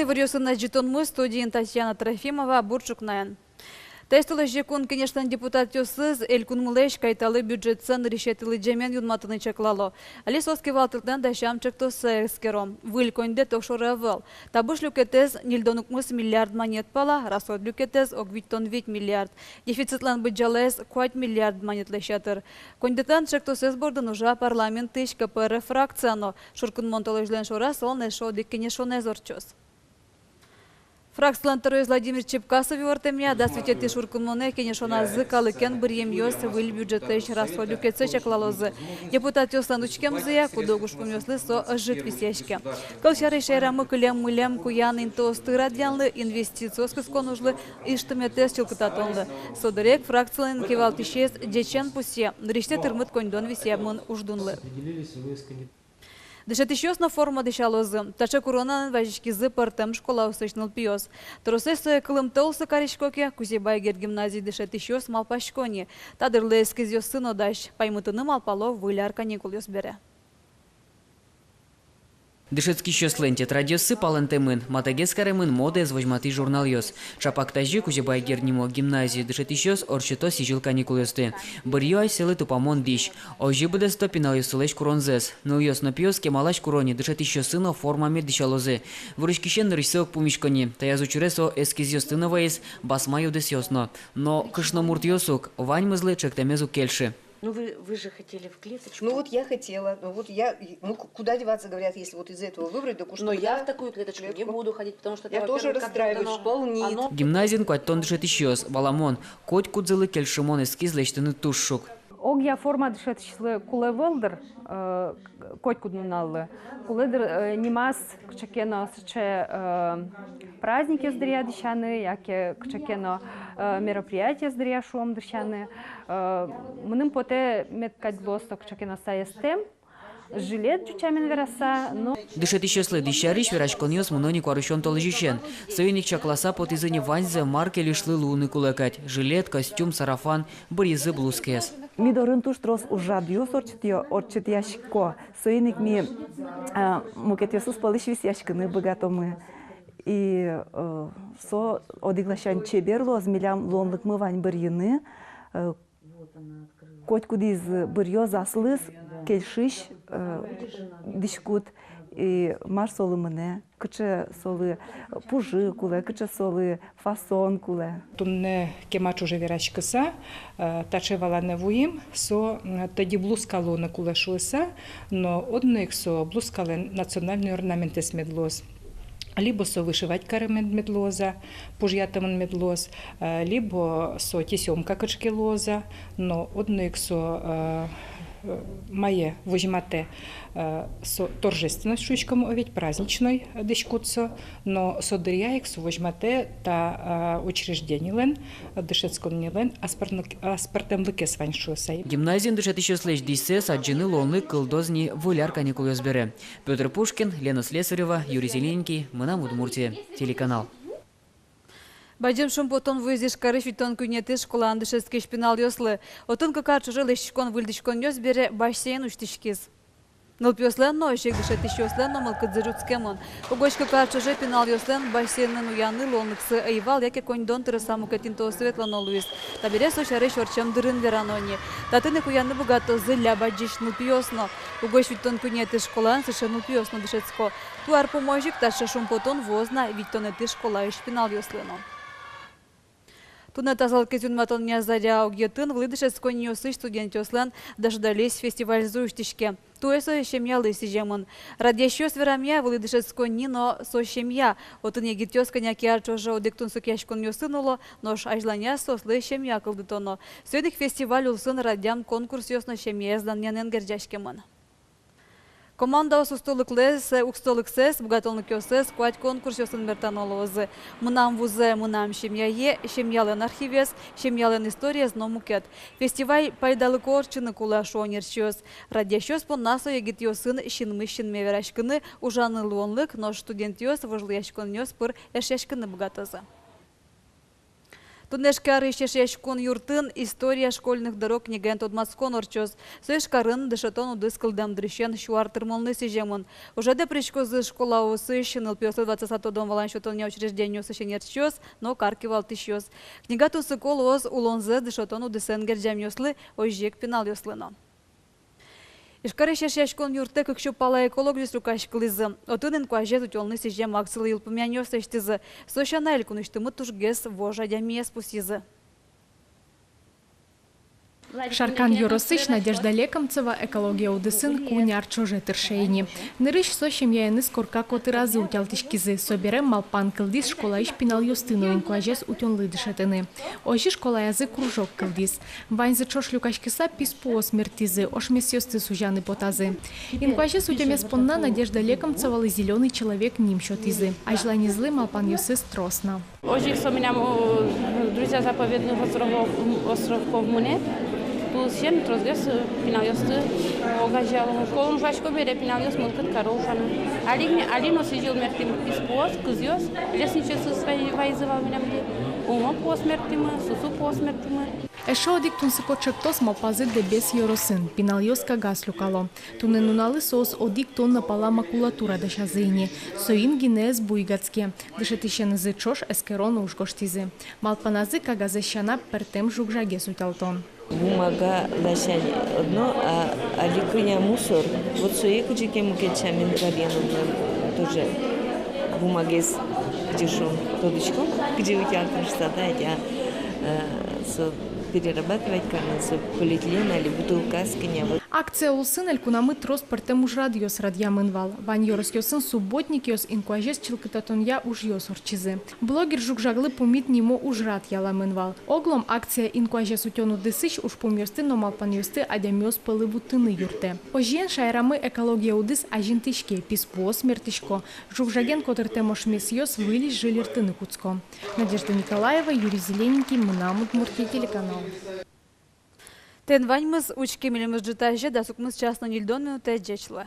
Итоги вырьосына житонмы студиин Татьяна Трофимова Бурчукнаян. Тестілі жекун, конечно, депутат ёсыз, элькун мылеш кайталы бюджетсын решетілі джемен юнматыны чаклало. Али соски валтылтан да шамчык тосы эскером. Выль конде токшоры авыл. Табыш люкетез нильдонукмыс миллиард монет пала, расход люкетез огвиттон 8 миллиард. Дефицитлан быджалез 4 миллиард монет лещатыр. Кондетан чек тосыз бордын уже парламент тыш КПР фракцияно. Шуркун монтолыжлен шорас, он эшо диккене шонезорчос. Фракциялан Таройыз Владимир Чепкасов юартемия, да светети шуркунмоне, кенешона зыкалы кен бірем ёс выл бюджетлеш расходу кетсе чаклалозы. Депутат ёслан учкемзыя, кудогуш помёслы со жит висяшке. Калчары шайрамы кылем-мылем куян интосты радянлы инвестициоск сконужлы иштыметес чылкытатонлы. Содырек фракциялан кевалтишес дечен пусе, ныриште тырмыт кондон висябмын уждунлы. Дешетищёсна форма дешалозы. Тача коронанын важишкизы партем школа усышныл пиос. Тросесы кылым толсы каришкоке, Кузебайгер гимназии дешетищёс малпашкони. Тадырлы эскизёс сын одаш. Паймытыны малпало выляр каникул ёс бере. Дышецкий щослен тетрадиосы палантемын, матагескаремын моды звозьматы журнал ёс. Чапактажи Кузебайгер нимо гимназии дышетищёс орчито сижил каникул ёсты. Бырьё айселы тупамон диш. Ожи буде стопинал ёсылеш куронзес. Ныл ёс напиос кемалаш курони дышетищёсыно формами дышалозы. Вырышкишен рысок пумишкони. Таязучуресо эскизёстынова ес басма юдес ёсно. Но кышномурт ёсук, вань мызлы чектемезу кельши. Ну вы же хотели в клеточку. Ну вот я хотела, ну куда деваться, говорят, если вот из этого выбрать, так уж. Но я в такую клеточку не буду ходить, потому что я тоже расстраиваюсь, полнит. Гимназин куаттон дышетищёс, валамон, коть кудзылы кельшимон эскизлештыны тушшук. Огя форма дышетищлы куле вылдыр, коть куднуналлы. Куледыр немас кчакено сыче праздники сдыря дышаны, яке кчакено мероприятия сдыря шуом дышаны. Мыным поте меткадлосто кчакено саестем. Жилет джучамен вераса, но... Дышетищёслы дышариш верашконьёс мунони куарышон толжишен. Союник чакласа потизыни ваньзе марке лишлы луны кулекать. Жилет, костюм, сарафан, бризы, блузкес. Мидорын туштрос ужадьёс орчит ящико. Союник ми мукетёсус полыш вис ящиканы богатомы. И со одиглашан чеберлоз милям лонлык мы вань барьяны. Коть кудиз бырьё заслыз, кельшиш, дишкут и маш солы мыне, кыче солы пужы куле, кыче солы фасон куле. Тунне кемач уже верачкаса, тачевала не вуїм, со тоді блускало на куле шуеса, но одних со блускали національний орнаменти смедлоз. Либо со вышивать каремент медлоза, пужьятамон медлоз, либо со тесемка качки лоза, но одних со має возьмате со торжественной шучком оведь праздничной дышкутсо, но со дыряек со возьмате та учреждение лен, дышецкон не лен, аспартем лыке сваньшуса. Гимназиин дышетищёслеш диссе саджины лонлы кылдозни выляр каникул ёсбере. Петр Пушкин, Лена Слесарева, Юрий Зелененький, Мына Удмуртия, телеканал. Баджем шумпотон вызиш карыш витон кюнеты школан дышецкий шпинал ёслы. Отын какар чужы лещикон выльдышкон ёс бере бассейн уштишкиз. Нылпёслен но ещек дышетищёслен но мылкыдзырюцкемон. Угоч какар чужы пинал ёслен бассейнын уяны лонлыксы айвал, яке коньдон тырысаму катинто светлано луис. Табере сошары шорчем дырын веранони. Татыны куяны богато зыля баджиш нылпёсно. Угоч витон кюнеты школан сыше нылпёсно дышецко. Туар поможик таша шумпотон возна витонеты школа и шпинал ёслено. Тунна тазалки зюнматон нязаря огьетын влыдышес коньосы студентёслен дождались фестиваль зуштишке. Туэсо щемьялы сижемын. Радящёс верамья влыдышес коньино со щемья. Отын егитёс коняки арчожа одектун сукяшкон ёсынуло, нож ажланя сослы щемья кылдытоно. Сөйдик фестиваль улсын радям конкурс ёсно щемья зданнянен герджашкемын. Команда устолыклес, укстолыксес, богатолныкёсес, куать конкурс ёсын мертанолозы. Мынам вузе, мынам щемьяе, щемьялен архивес, щемьялен история зномукет. Фестиваль пайдалык орчыны кула шонерчёс. Радящёс поннасо егит ёсын щинмыщын меверашкыны, ужаны луонлык, но студент ёс, вожлы яшкон ёс пыр эшешкыны богатозы. Тунешкары шешешкун юртын история школьных дорог неген тодмаскон орчоз. Сөйшкарын дышатон удыскылдам дрыщен шуартырмолны сижемын. Уже де причкозы школа усыщен, илпиосы 20 дом валан шотоня учреждению сышенерчоз, но каркивал тыщоз. Книга тусыкол оз улонзы дышатон удысенгер жемьослы ойжек пенал yoslыно. Ишкары шешешкон юрты кыкшу пала эколог жесру кашкылызы. Отынын куажет утелны сижем аксылы илпымянёс эштизы. Сошана элькуныштымы тужгес вожа дямиес пусизы. Шаркан Юросыч, Надежда Лекомцева, экология удысын, куняр чоже тыршейни. Нырыш сощем яйны скорка коты разы утялтышкизы. Соберем малпан кылдис школа иш пинал юстыну инкуажес утенлы дышетыны. Ожи школа язык кружок кылдис. Ваньзы чош люкашкиса писпуо смертизы, ошмес ёсты сужаны потазы. Инкуажес утемес понна Надежда Лекомцева зеленый человек ним счетизы. А желанизлы малпан юсы стросна. Ожи вспоминам друзья заповедных островков Муне. Пулсен трозгес пинальосты огажал. Школу жвачку бере пинальос мылкат корошаны. Алино сидел мертим писпос, кызьос. Лесничецы свои вайзывал меня мне. Умо посмертимы, сусу посмертимы. Эшо диктун сыкочектос малпазы дебес Юросын. Пинальос кагас люкало. Туненуналы сос одик тонна пала макулатура дашазыни. Соин гинез буйгацке. Дышетищен зычош эскерон ушгоштизы. Малпаназы кагазещана пертем жугжаге суталтон. Бумага лашань одно, а ликуня мусор. Вот соеку джеке мукетчамин галену тоже бумагес дешом тодочку, где у тебя красота, я перерабатывать канал, полиэтилен или бутылка скиня. Акция улсын элькунамы трос пертем уж радиос радьямынвал. Вань йорос субботник йос инкуажес чилкататонья уж йос орчизы. Блогер жукжаглы пумит нимо уж рад яламынвал. Оглом акция инкуажес утену дысыч уж пумьосты, но малпан йосты адямёс пылы бутыны юрте. Ожен шайрамы экология удыс ажинтышке, писпо смертышко. Жукжаген котыртемош мес йос вылез жилертыны куцко. Надежда Николаева, Юрий Зелененький, Мынамут, Муртий, телеканал. Тен ваньмыз учки милимыз житаже да сукмыз частно нильдон минуте джечлы.